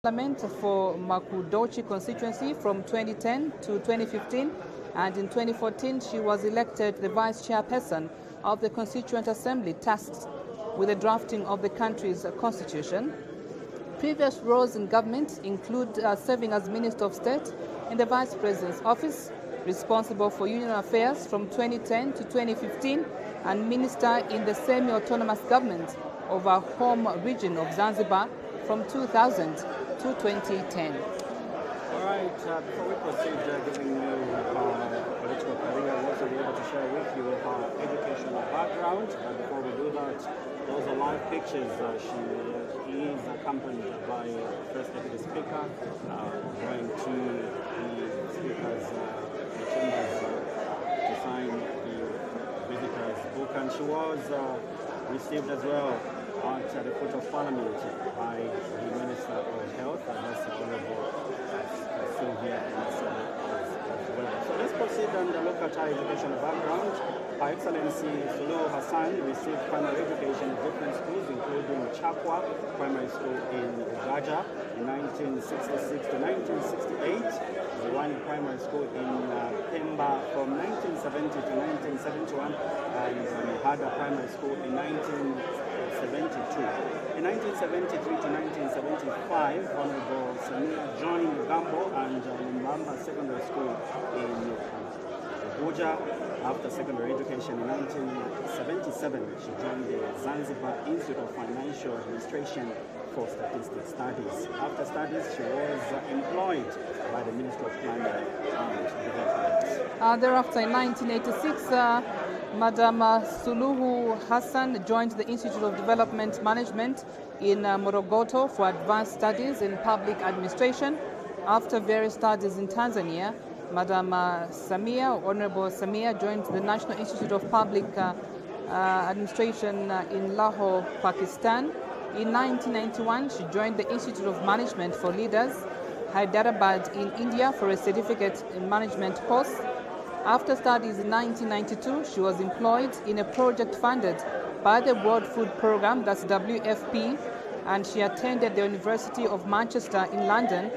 Parliament for Makudochi constituency from 2010 to 2015, and in 2014 she was elected the vice chairperson of the Constituent Assembly tasked with the drafting of the country's constitution. Previous roles in government include serving as Minister of State in the Vice President's office, responsible for union affairs from 2010 to 2015, and Minister in the semi-autonomous government of our home region of Zanzibar from 2000 to 2010. All right, before we proceed, giving you political career, we'll also be able to share with you her educational background. Before we do that, those are live pictures. She is accompanied by First Deputy Speaker, going to the Speaker's chambers to sign the visitor's book, and she was received as well at the foot of Parliament by the Minister of Health, and that's Honourable Sylvia as well. So let's proceed and look at her educational background. Her Excellency Suluhu Hassan received primary education at different schools, including Chakwa Primary School in Gaja in 1966 to 1968, Ziwani Primary School in Pemba from 1970 to 1971, and Hada Primary School in 1972. In 1973 to 1975, Honorable Samia joined Gambo and Mbamba Secondary School in Abuja. After secondary education in 1977, she joined the Zanzibar Institute of Financial Administration for Statistics Studies. After studies, she was employed by the Ministry of Planning and Development. Thereafter, in 1986, Madam Suluhu Hassan joined the Institute of Development Management in Morogoro for advanced studies in public administration. After various studies in Tanzania, Madam Honorable Samia joined the National Institute of Public Administration in Lahore, Pakistan. In 1991, she joined the Institute of Management for Leaders, Hyderabad in India for a certificate in management course. After studies in 1992, she was employed in a project funded by the World Food Programme, that's WFP, and she attended the University of Manchester in London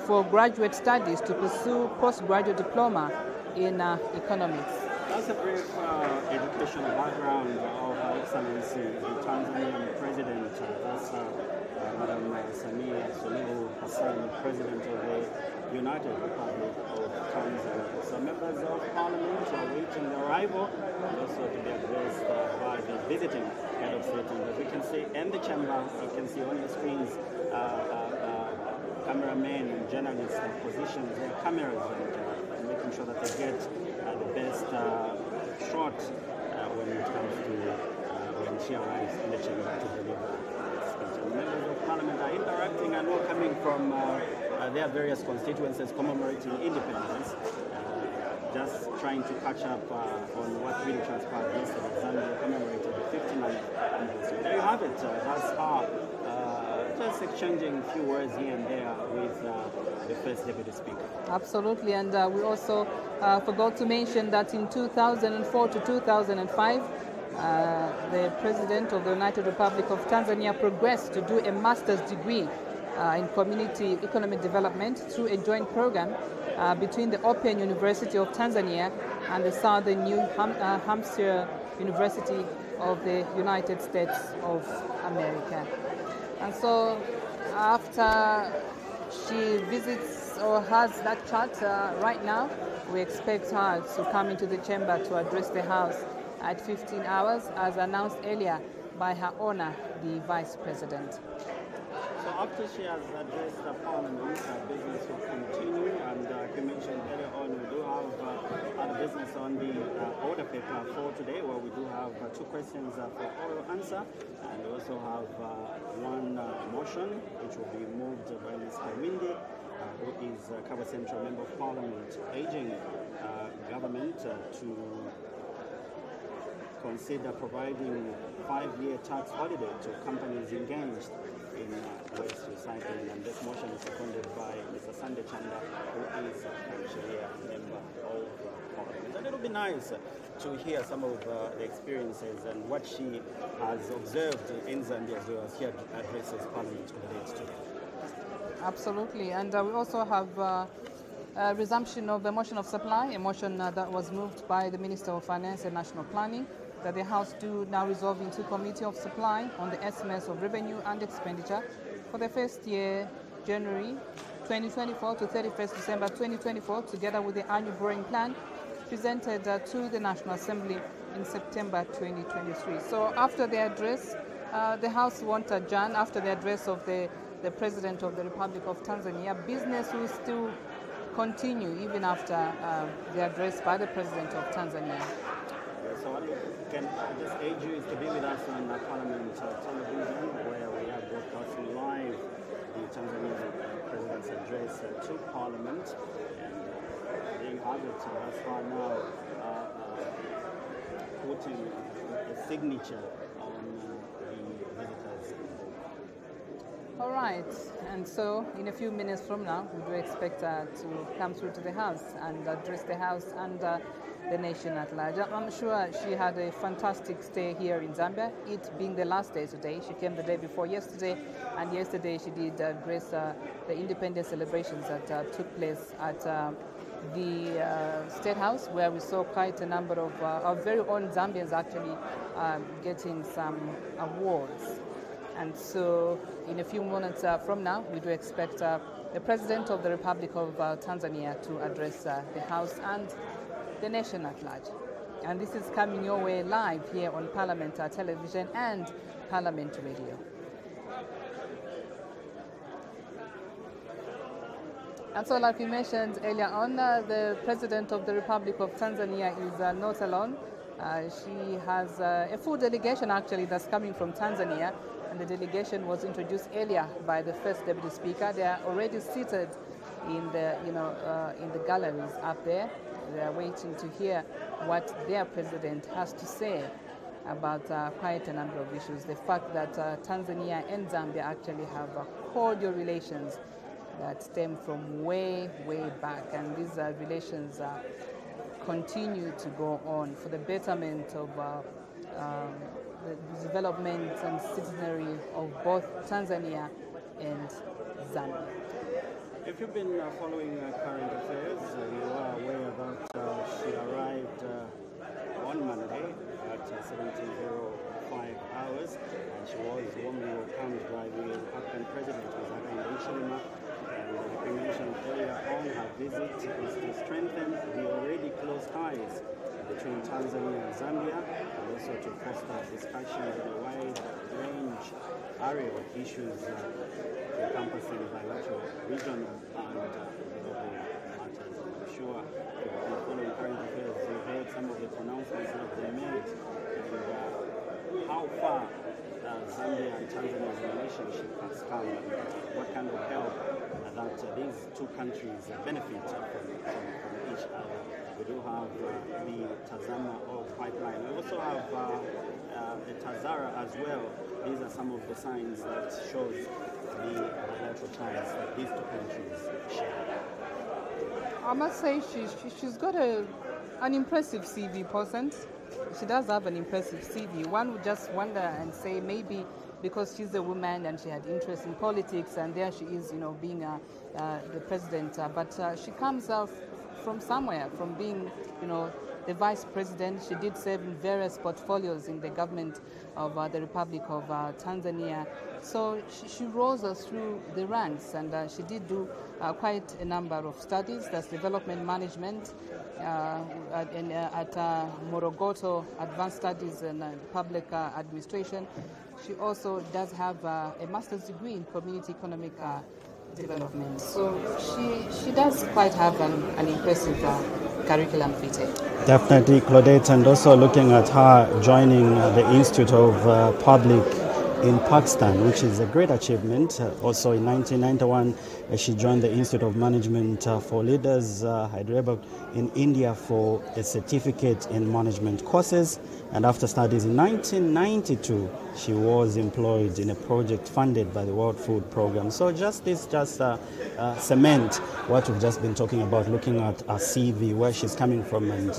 for graduate studies to pursue postgraduate diploma in economics. That's a brief educational background of Her Excellency the Tanzanian President. That's Madam Samia Suluhu Hassan, President of the United Republic of Tanzania. So members of Parliament are waiting their arrival, and also to be addressed by the visiting head of state. And as we can see in the chamber, you can see on the screens cameramen and journalists position their cameras and making sure that they get the best shot when it comes to when she arrives in the chamber to deliver the speech. And members of Parliament are interacting and welcoming from their various constituencies commemorating independence, just trying to catch up on what really transpired yesterday. Zambia commemorated the 59th anniversary. There you have it. That's how just exchanging a few words here and there with the First Deputy Speaker. Absolutely, and we also forgot to mention that in 2004 to 2005, the President of the United Republic of Tanzania progressed to do a master's degree in community economic development through a joint program between the Open University of Tanzania and the Southern New Hampshire University of the United States of America. And so after she visits or has that chat right now, we expect her to come into the chamber to address the House at 15 hours, as announced earlier by Her Honor, the Vice President. So after she has addressed the Parliament, business will continue, and you mentioned earlier on, we do have other business on the order paper for today, where we do have two questions for oral answer, and we also have one motion which will be moved by Mr. Windi, who is Kabwe Central Member of Parliament, urging government to consider providing 5-year tax holiday to companies engaged in waste recycling, and this motion is seconded by Mr. Sunday Chanda, who is actually a member of Parliament. And it'll be nice to hear some of the experiences and what she has observed in Zambia as well as she addresses Parliament today. Absolutely. And we also have a resumption of the motion of supply, a motion that was moved by the Minister of Finance and National Planning, that the House do now resolve into Committee of Supply on the estimates of revenue and expenditure for the first year, January 2024 to 31st December 2024, together with the annual borrowing plan presented to the National Assembly in September 2023. So after the address, the House won't adjourn. After the address of the President of the Republic of Tanzania, business will still continue even after the address by the President of Tanzania. So what can just urge you is to be with us on Parliament television, where we are broadcasting live the Tanzanian President's address to Parliament. And there you have it. Thus far now, putting a signature on the visitors. All right, and so in a few minutes from now, we do expect to come through to the House and address the House and the nation at large. I'm sure she had a fantastic stay here in Zambia, it being the last day today. She came the day before yesterday, and yesterday she did grace the independence celebrations that took place at the State House, where we saw quite a number of our very own Zambians actually getting some awards. And so in a few moments from now, we do expect the President of the Republic of Tanzania to address the House and the nation at large. And this is coming your way live here on Parliament Television and Parliament Radio. And so like we mentioned earlier on, the President of the Republic of Tanzania is not alone. She has a full delegation actually that's coming from Tanzania. And the delegation was introduced earlier by the First Deputy Speaker. They are already seated in the, in the galleries up there. They are waiting to hear what their president has to say about quite a number of issues. The fact that Tanzania and Zambia actually have cordial relations that stem from way, way back, and these relations continue to go on for the betterment of the development and citizenry of both Tanzania and Zambia. If you've been following current affairs, you are aware that she arrived on Monday at 17:05 hours, and she was warmly welcomed by the African President, Oktoba. And we mentioned earlier on, her visit is to strengthen the already close ties between Tanzania and Zambia, and also to foster discussions in a wide range area of issues encompassing bilateral, regional, and global matters. I'm sure if you've been following current affairs, you've heard some of the pronouncements that they made, and how far Zambia and Tanzania's relationship has come, and what kind of help that these two countries benefit from each other. We do have the Tazama oil pipeline. We also have the Tazara as well. These are some of the signs that shows the bilateral ties that these two countries share. I must say she's got an impressive CV, Paulson. She does have an impressive CV. One would just wonder and say maybe because she's a woman and she had interest in politics, and there she is, being the president. But she comes out from somewhere, from being, the vice president. She did serve in various portfolios in the government of the Republic of Tanzania. So she rose through the ranks, and she did do quite a number of studies. That's development management at Morogoto, advanced studies in public administration. She also does have a master's degree in community economic development. So she does quite have an impressive curriculum fitted. Definitely, Claudette, and also looking at her joining the Institute of Public in Pakistan, which is a great achievement. Also in 1991, she joined the Institute of Management for Leaders, Hyderabad, in India for a certificate in management courses. And after studies in 1992, she was employed in a project funded by the World Food Program. So cement what we've just been talking about, looking at her CV, where she's coming from, and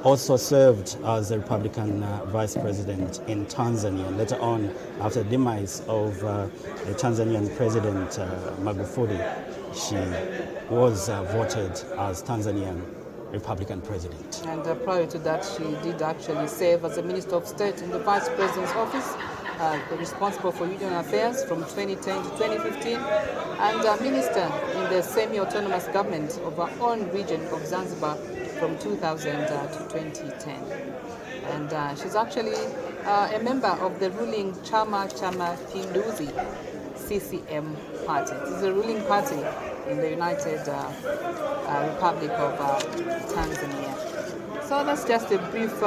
also served as the Republican vice president in Tanzania. Later on, after the demise of the Tanzanian president Magufuli, she was voted as Tanzanian Republican president. And prior to that, she did actually serve as a Minister of State in the Vice President's office, responsible for Union Affairs from 2010 to 2015, and Minister in the semi-autonomous government of our own region of Zanzibar from 2000 to 2010. And she's actually a member of the ruling Chama Pinduzi CCM party. It is a ruling party in the United Republic of Tanzania. So that's just a brief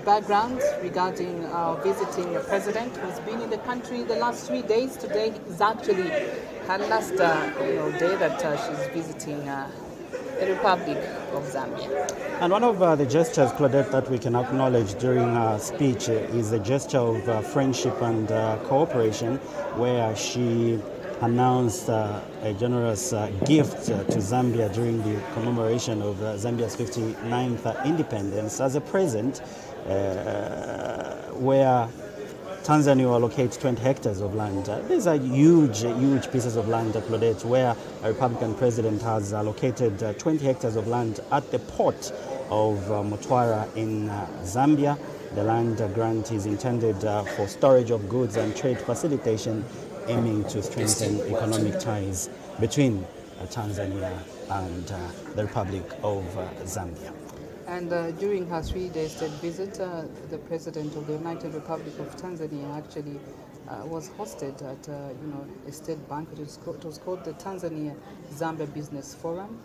background regarding visiting a president who's been in the country the last 3 days. Today is actually her last day that she's visiting the Republic of Zambia. And one of the gestures, Claudette, that we can acknowledge during her speech is a gesture of friendship and cooperation, where she announced a generous gift to Zambia during the commemoration of Zambia's 59th independence as a present, where Tanzania will allocate 20 hectares of land. These are huge pieces of land, Claudette, where a Republican president has allocated 20 hectares of land at the port of Mtwara in Zambia. The land grant is intended for storage of goods and trade facilitation, aiming to strengthen economic ties between Tanzania and the Republic of Zambia. And during her 3-day state visit, the President of the United Republic of Tanzania actually was hosted at a state banquet. It was called the Tanzania Zambia Business Forum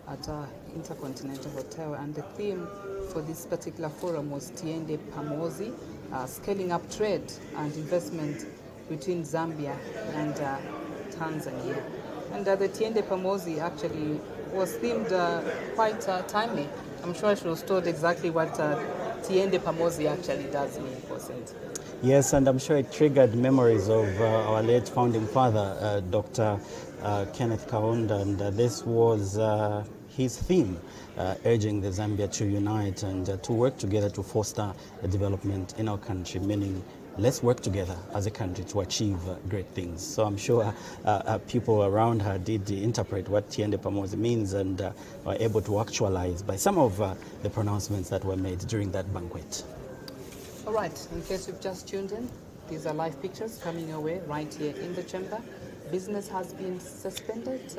at Intercontinental Hotel, and the theme for this particular forum was Tiende Pamozi, scaling up trade and investment between Zambia and Tanzania. And the Tiende Pamozi actually was themed quite timely. I'm sure she was told exactly what Tiende Pamozi actually does mean, wasn't? Yes, and I'm sure it triggered memories of our late founding father, Dr. Kenneth Kaunda, and this was his theme, urging the Zambia to unite and to work together to foster the development in our country, meaning let's work together as a country to achieve great things. So I'm sure people around her did interpret what Tiende Pamozi means and were able to actualize by some of the pronouncements that were made during that banquet. All right, in case you've just tuned in, these are live pictures coming your way right here in the chamber. Business has been suspended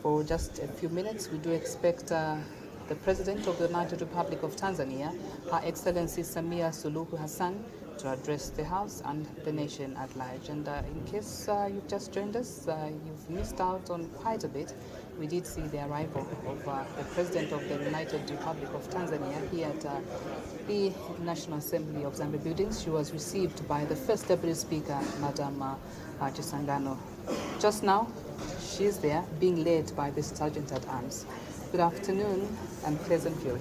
for just a few minutes. We do expect the President of the United Republic of Tanzania, Her Excellency Samia Suluhu Hassan, to address the House and the nation at large. And in case you've just joined us, you've missed out on quite a bit. We did see the arrival of the President of the United Republic of Tanzania here at the National Assembly of Zambia buildings. She was received by the First Deputy Speaker, Madam Chisangano. Just now, she's there being led by the Sergeant at Arms. Good afternoon and pleasant viewing.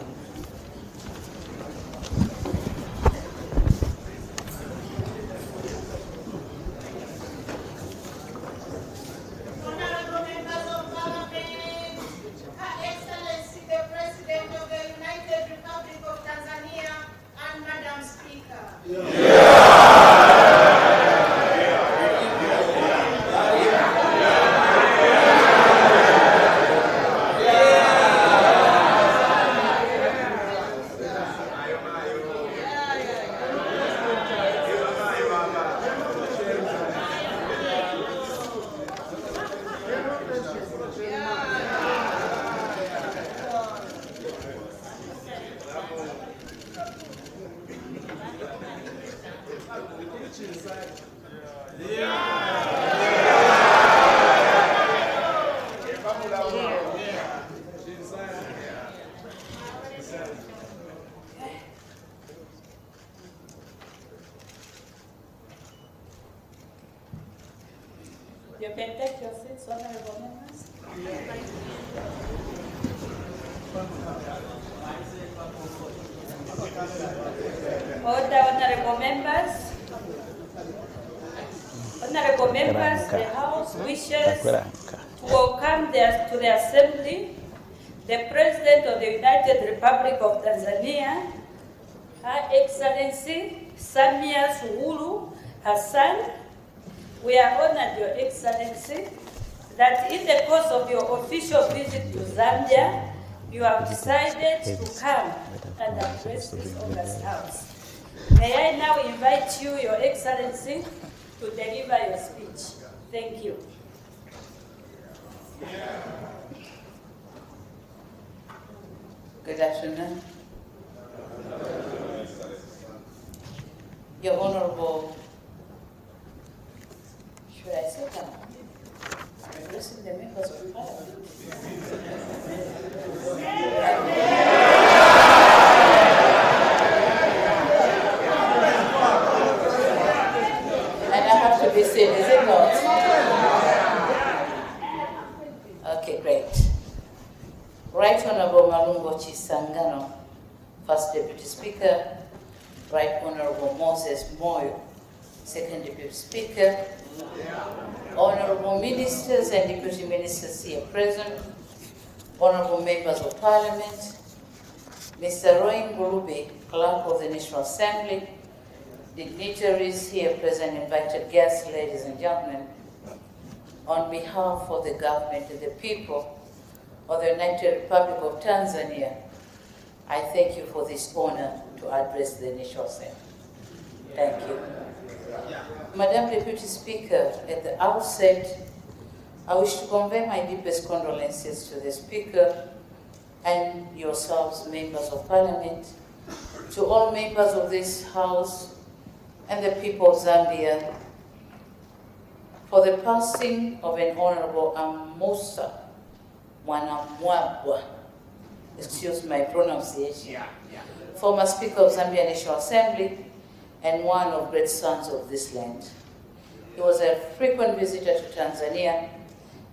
You can take your seats, honorable members. Order, honorable members. Honorable members, the House wishes to welcome to the Assembly the President of the United Republic of Tanzania, Her Excellency Samia Suluhu Hassan. We are honored, Your Excellency, that in the course of your official visit to Zambia, you have decided to come and address this August House. May I now invite you, Your Excellency, to deliver your speech. Thank you. Good afternoon. Your Honorable, should I say that? Addressing the members of Parliament. And I have to be seen, is it not? Okay, great. Right Honorable Malungo Chisangano, First Deputy Speaker. Right Honorable Moses Moyo, Second Deputy Speaker. Honorable Ministers and Deputy Ministers here present. Honorable Members of Parliament. Mr. Roy Ngulube, Clerk of the National Assembly. Dignitaries here present, invited guests, ladies and gentlemen. On behalf of the government and the people of the United Republic of Tanzania, I thank you for this honor to address the National Assembly. Thank you. Madam Deputy Speaker, at the outset, I wish to convey my deepest condolences to the Speaker and yourselves, members of Parliament, to all members of this House and the people of Zambia, for the passing of an Honorable Amusa Mwanamwabwa, excuse my pronunciation, former Speaker of Zambia National Assembly and one of great sons of this land. He was a frequent visitor to Tanzania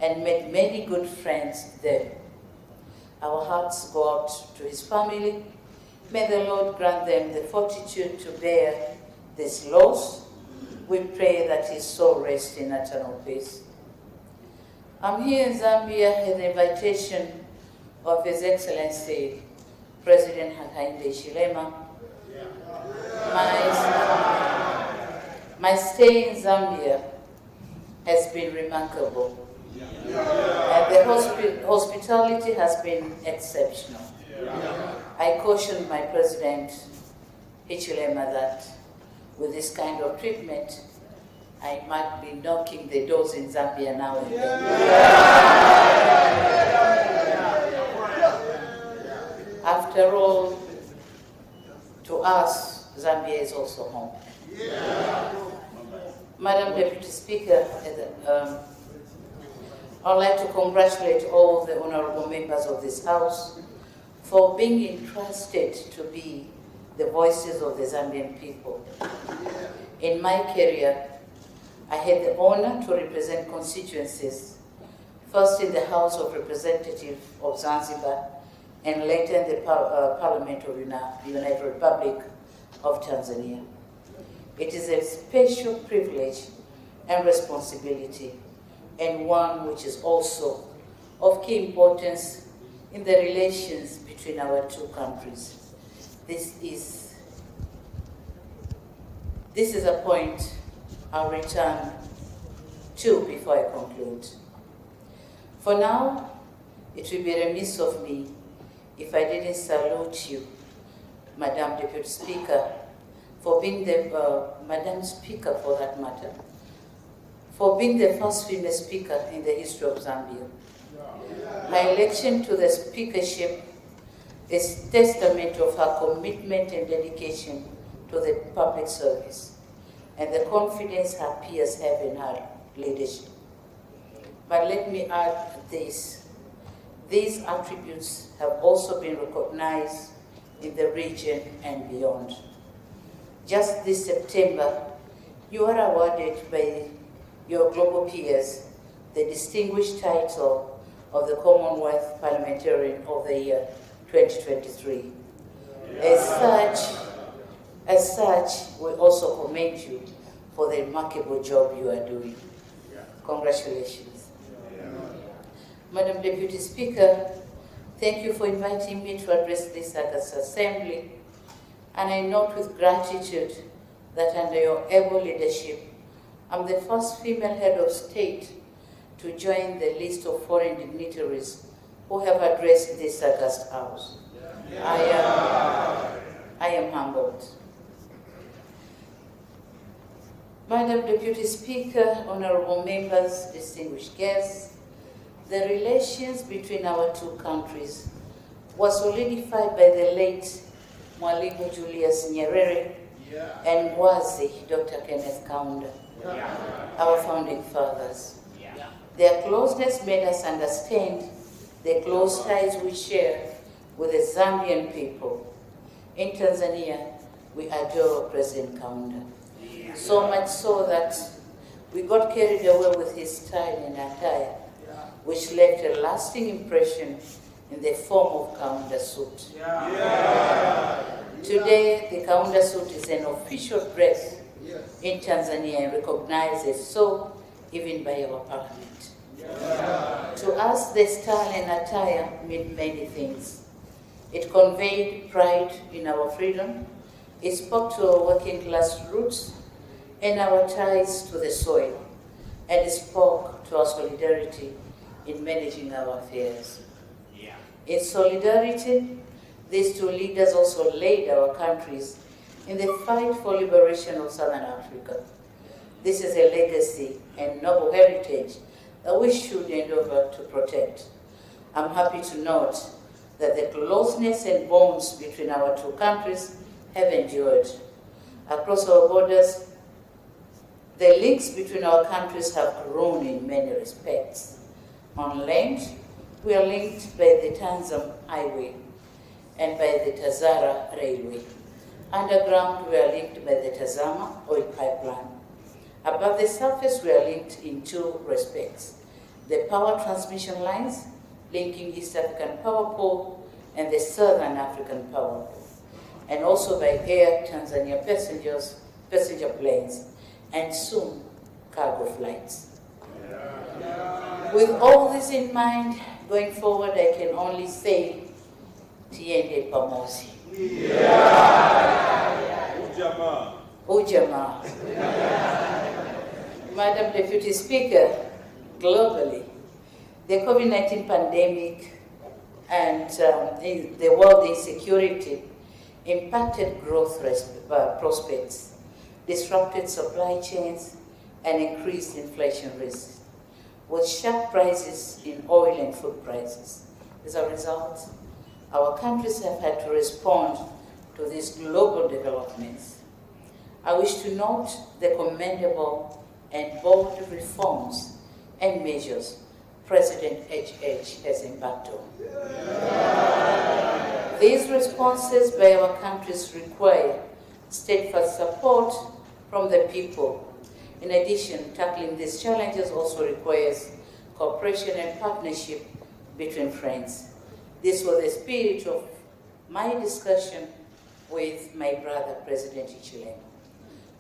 and made many good friends there. Our hearts go out to his family. May the Lord grant them the fortitude to bear this loss. We pray that his soul rest in eternal peace. I'm here in Zambia at the invitation of His Excellency President Hakainde Hichilema. My stay in Zambia has been remarkable. And the hospitality has been exceptional. I cautioned my President Hichilema that with this kind of treatment, I might be knocking the doors in Zambia now and then. After all, to us, Zambia is also home. Madam Deputy Speaker, I'd like to congratulate all the honorable members of this House for being entrusted to be the voices of the Zambian people. In my career, I had the honor to represent constituencies, first in the House of Representatives of Zanzibar, and later in the Parliament of the United Republic of Tanzania. It is a special privilege and responsibility, and one which is also of key importance in the relations between our two countries. This is a point I'll return to before I conclude. For now, it will be remiss of me if I didn't salute you, Madam Deputy Speaker, for being the, Madam Speaker for that matter, for being the first female speaker in the history of Zambia. My election to the speakership is testament of her commitment and dedication to the public service and the confidence her peers have in her leadership. But let me add this. These attributes have also been recognized in the region and beyond. Just this September, you are awarded by your global peers the distinguished title of the Commonwealth Parliamentarian of the Year 2023. As such, we also commend you for the remarkable job you are doing. Congratulations. Madam Deputy Speaker, Thank you for inviting me to address this August Assembly, and I note with gratitude that under your able leadership, I'm the first female head of state to join the list of foreign dignitaries who have addressed this August House. I am humbled. Madam Deputy Speaker, honorable members, distinguished guests, the relations between our two countries was solidified by the late Mwalimu Julius Nyerere and Mwazi Dr. Kenneth Kaunda, our founding fathers. Their closeness made us understand the close ties we share with the Zambian people. In Tanzania, we adore President Kaunda. So much so that we got carried away with his style and attire, which left a lasting impression in the form of Kaunda suit. Today, the Kaunda suit is an official dress in Tanzania and recognized as so even by our parliament. To us, the style and attire mean many things. It conveyed pride in our freedom, it spoke to our working class roots and our ties to the soil, and it spoke to our solidarity in managing our affairs. In solidarity, these two leaders also led our countries in the fight for liberation of Southern Africa. This is a legacy and noble heritage that we should endeavor to protect. I'm happy to note that the closeness and bonds between our two countries have endured. Across our borders, the links between our countries have grown in many respects. On land, we are linked by the Tanzam Highway and by the Tazara Railway. Underground, we are linked by the Tazama oil pipeline. Above the surface, we are linked in two respects: the power transmission lines linking East African Power Pool and the Southern African Power Pool, and also by air Tanzania passenger planes, and soon cargo flights. With all this in mind, going forward, I can only say, tiende pamoja. Ujamaa. Madam Deputy Speaker, globally, the COVID-19 pandemic and the world insecurity impacted growth prospects, disrupted supply chains, and increased inflation risks, with sharp rises in oil and food prices. As a result, our countries have had to respond to these global developments. I wish to note the commendable and bold reforms and measures President HH has embarked on. These responses by our countries require steadfast support from the people. In addition, tackling these challenges also requires cooperation and partnership between friends. This was the spirit of my discussion with my brother, President Hichilema.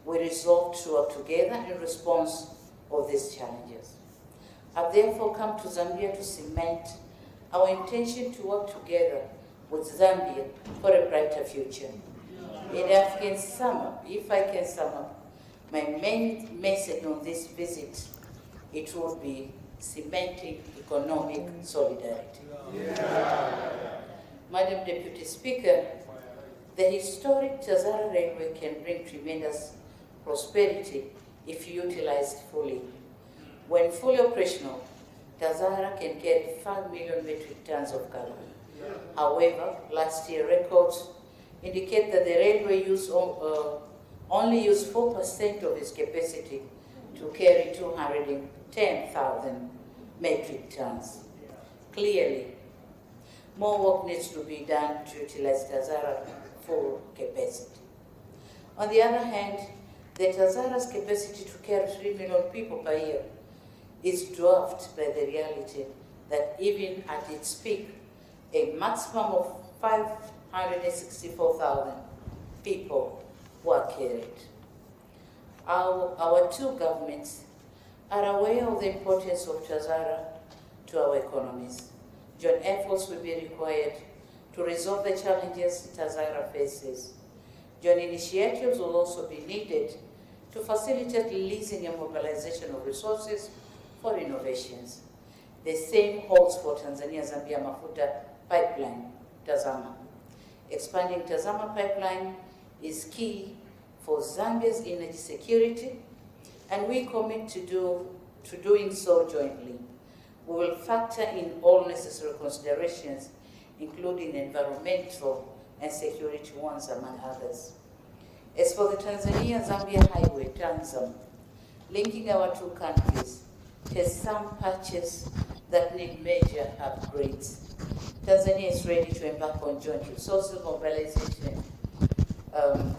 We resolved to work together in response of these challenges. I've therefore come to Zambia to cement our intention to work together with Zambia for a brighter future. If I can sum up, my main message on this visit, it would be cementing economic solidarity. Madam Deputy Speaker, the historic Tazara Railway can bring tremendous prosperity if utilized fully. When fully operational, Tazara can carry 5 million metric tons of cargo. However, last year records indicate that the railway only used 4% of its capacity to carry 210,000 metric tons. Clearly, more work needs to be done to utilize Tazara full capacity. On the other hand, the Tazara's capacity to carry 3 million people per year is dwarfed by the reality that even at its peak, a maximum of 564,000 people were carried. Our two governments are aware of the importance of Tazara to our economies. Joint efforts will be required to resolve the challenges TAZAIRA faces. Joint initiatives will also be needed to facilitate leasing and mobilization of resources for innovations. The same holds for Tanzania-Zambia Mafuta Pipeline, TAZAMA. Expanding TAZAMA pipeline is key for Zambia's energy security, and we commit to doing so jointly. We will factor in all necessary considerations, including environmental and security ones, among others. As for the Tanzania-Zambia highway, TANZAM, linking our two countries, has some patches that need major upgrades. Tanzania is ready to embark on joint resources mobilization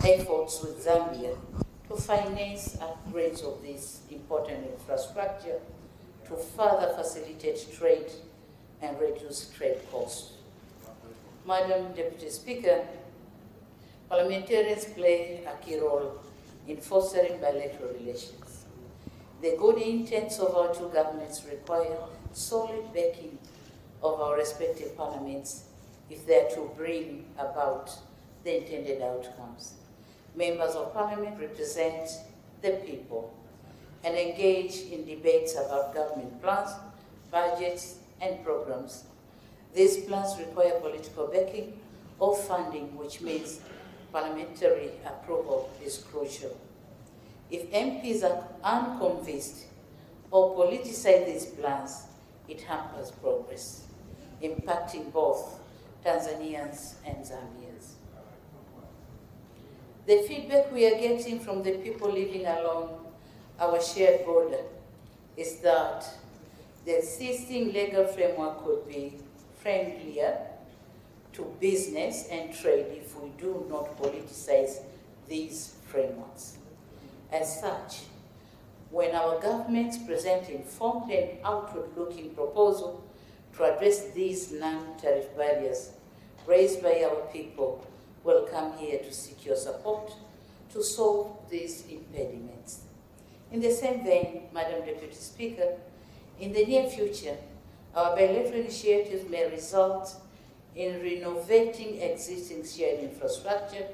efforts with Zambia to finance upgrades of this important infrastructure to further facilitate trade and reduce trade costs. Madam Deputy Speaker, parliamentarians play a key role in fostering bilateral relations. The good intents of our two governments require solid backing of our respective parliaments if they are to bring about the intended outcomes. Members of Parliament represent the people and engage in debates about government plans, budgets, and programs. These plans require political backing or funding, which means parliamentary approval is crucial. If MPs are unconvinced or politicize these plans, it hampers progress, impacting both Tanzanians and Zambians. The feedback we are getting from the people living along our shared border is that the existing legal framework could be friendlier to business and trade if we do not politicize these frameworks. As such, when our governments present informed and outward-looking proposals to address these non-tariff barriers raised by our people, we'll come here to seek your support to solve these impediments. In the same vein, Madam Deputy Speaker, in the near future, our bilateral initiatives may result in renovating existing shared infrastructure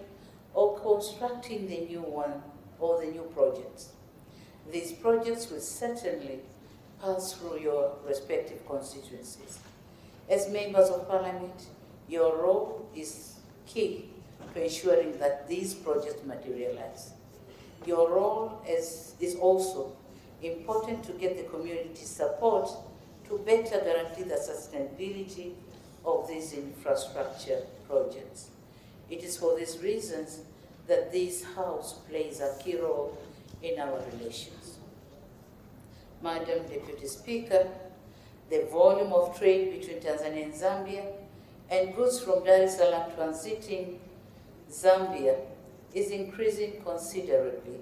or constructing the new one or the new projects. These projects will certainly pass through your respective constituencies. As members of Parliament, your role is key to ensuring that these projects materialize. Your role is also important to get the community support to better guarantee the sustainability of these infrastructure projects. It is for these reasons that this House plays a key role in our relations. Madam Deputy Speaker, the volume of trade between Tanzania and Zambia and goods from Dar es Salaam transiting Zambia is increasing considerably,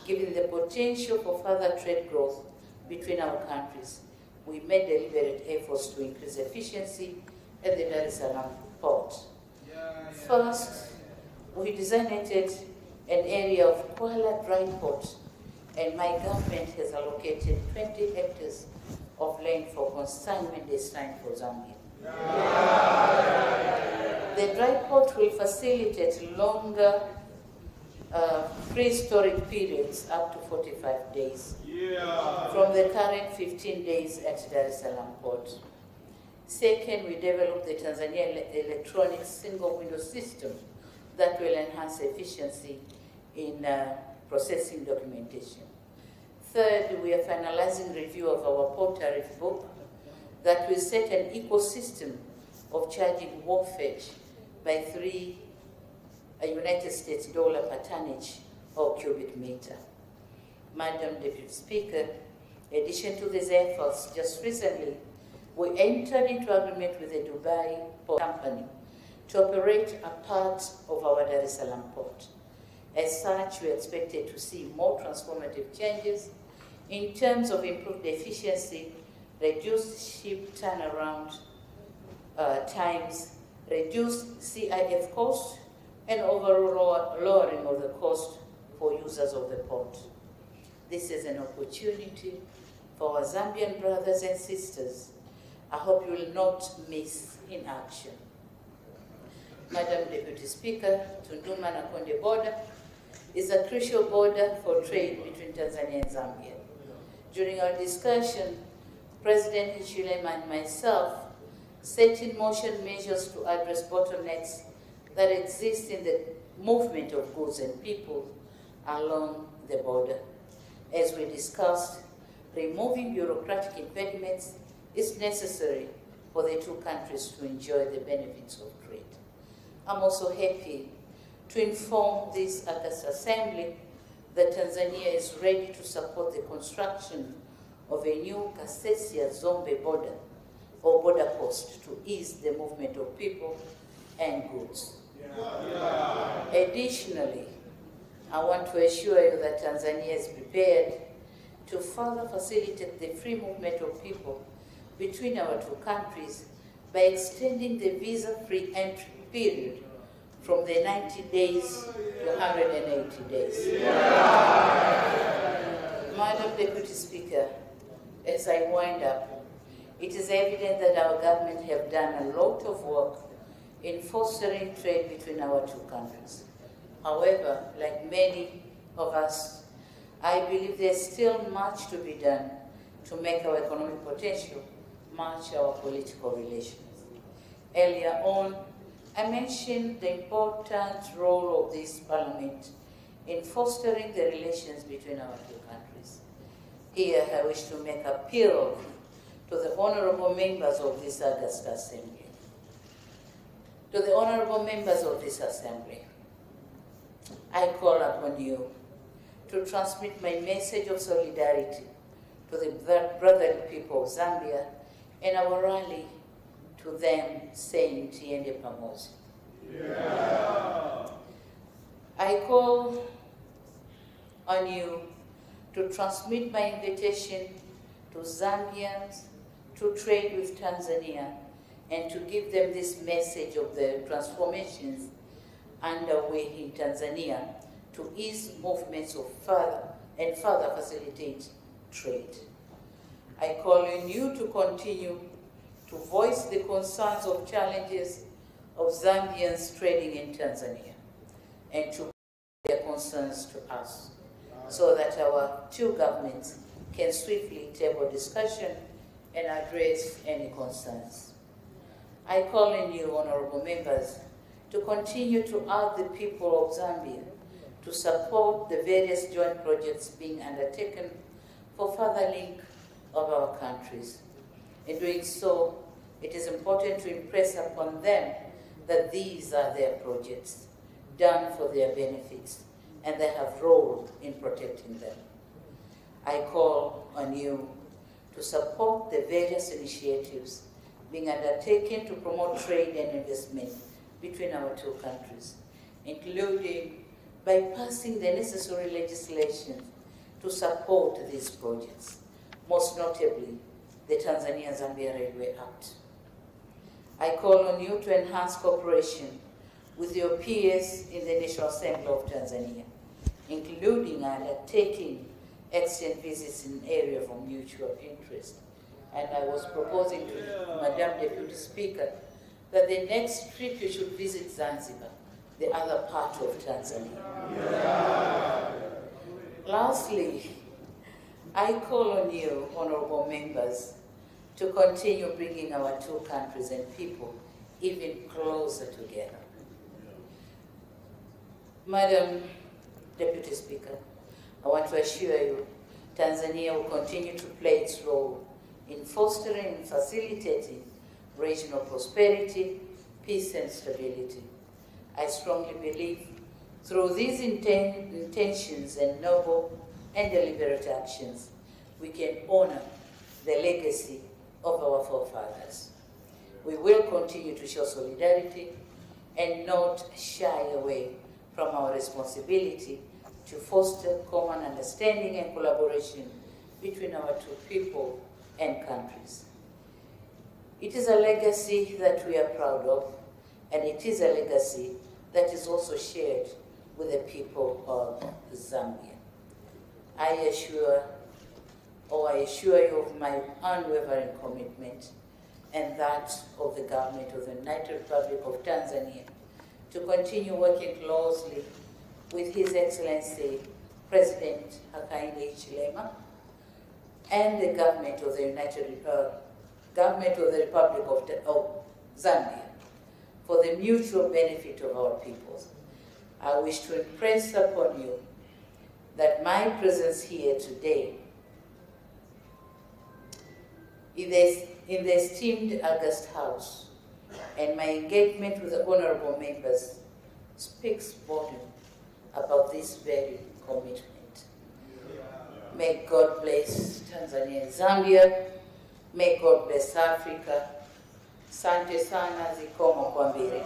given the potential for further trade growth between our countries. We made deliberate efforts to increase efficiency at the Dar es Salaam port. First, we designated an area of Kuala dry port, and my government has allocated 20 hectares of land for consignment destined for Zambia. The dry port will facilitate longer pre-storage periods up to 45 days from the current 15 days at Dar es Salaam port. Second, we developed the Tanzania electronic single window system that will enhance efficiency in processing documentation. Third, we are finalizing review of our port tariff book that will set an ecosystem of charging wharfage by $3 United States per tonnage or cubic meter. Madam Deputy Speaker, in addition to these efforts, just recently, we entered into agreement with the Dubai port company to operate a part of our Dar es Salaam port. As such, we are expected to see more transformative changes in terms of improved efficiency, reduced ship turnaround times, reduced CIF costs, and overall lowering of the cost for users of the port. This is an opportunity for our Zambian brothers and sisters I hope you will not miss in action. Madam Deputy Speaker, Tunduma na Konde border is a crucial border for trade between Tanzania and Zambia. During our discussion, President Hichilema and myself set in motion measures to address bottlenecks that exist in the movement of goods and people along the border. As we discussed, removing bureaucratic impediments is necessary for the two countries to enjoy the benefits of trade. I'm also happy to inform this August Assembly that Tanzania is ready to support the construction of a new Kasesia-Zombe border or border post to ease the movement of people and goods. Additionally, I want to assure you that Tanzania is prepared to further facilitate the free movement of people between our two countries by extending the visa-free entry period from the 90 days to 180 days. Madam Deputy Speaker, as I wind up, it is evident that our government have done a lot of work in fostering trade between our two countries. However, like many of us, I believe there's still much to be done to make our economic potential match our political relations. Earlier on, I mentioned the important role of this Parliament in fostering the relations between our two countries. Here, I wish to make appeal to the honorable members of this August Assembly. To the honorable members of this Assembly, I call upon you to transmit my message of solidarity to the brotherly people of Zambia and our rally to them saying Tiende Pamoja. Yeah. I call on you to transmit my invitation to Zambians to trade with Tanzania and to give them this message of the transformations underway in Tanzania to ease movements of further facilitate trade. I call on you to continue to voice the concerns of challenges of Zambians trading in Tanzania and to bring their concerns to us so that our two governments can swiftly table discussion and address any concerns. I call on you, honorable members, to continue to urge the people of Zambia to support the various joint projects being undertaken for further link of our countries. In doing so, it is important to impress upon them that these are their projects, done for their benefits, and they have role in protecting them. I call on you to support the various initiatives being undertaken to promote trade and investment between our two countries, including by passing the necessary legislation to support these projects, most notably the Tanzania-Zambia Railway Act. I call on you to enhance cooperation with your peers in the National Assembly of Tanzania, including undertaking extent visits in areas of mutual interest. And I was proposing to Madam Deputy Speaker that the next trip you should visit Zanzibar, the other part of Tanzania. Yeah. Lastly, I call on you, honorable members, to continue bringing our two countries and people even closer together. Madam Deputy Speaker, I want to assure you Tanzania will continue to play its role in fostering and facilitating regional prosperity, peace and stability. I strongly believe through these intentions and noble and deliberate actions, we can honor the legacy of our forefathers. We will continue to show solidarity and not shy away from our responsibility to foster common understanding and collaboration between our two people and countries. It is a legacy that we are proud of, and it is a legacy that is also shared with the people of Zambia. I assure you of my unwavering commitment and that of the government of the United Republic of Tanzania to continue working closely with His Excellency President Hakainde Hichilema and the government of the Republic of Zambia for the mutual benefit of our peoples. I wish to impress upon you that my presence here today in the esteemed August House and my engagement with the honorable members speaks volume about this very commitment. May God bless Tanzania and Zambia. May God bless Africa. Sante sana, zikomo kwa mbele.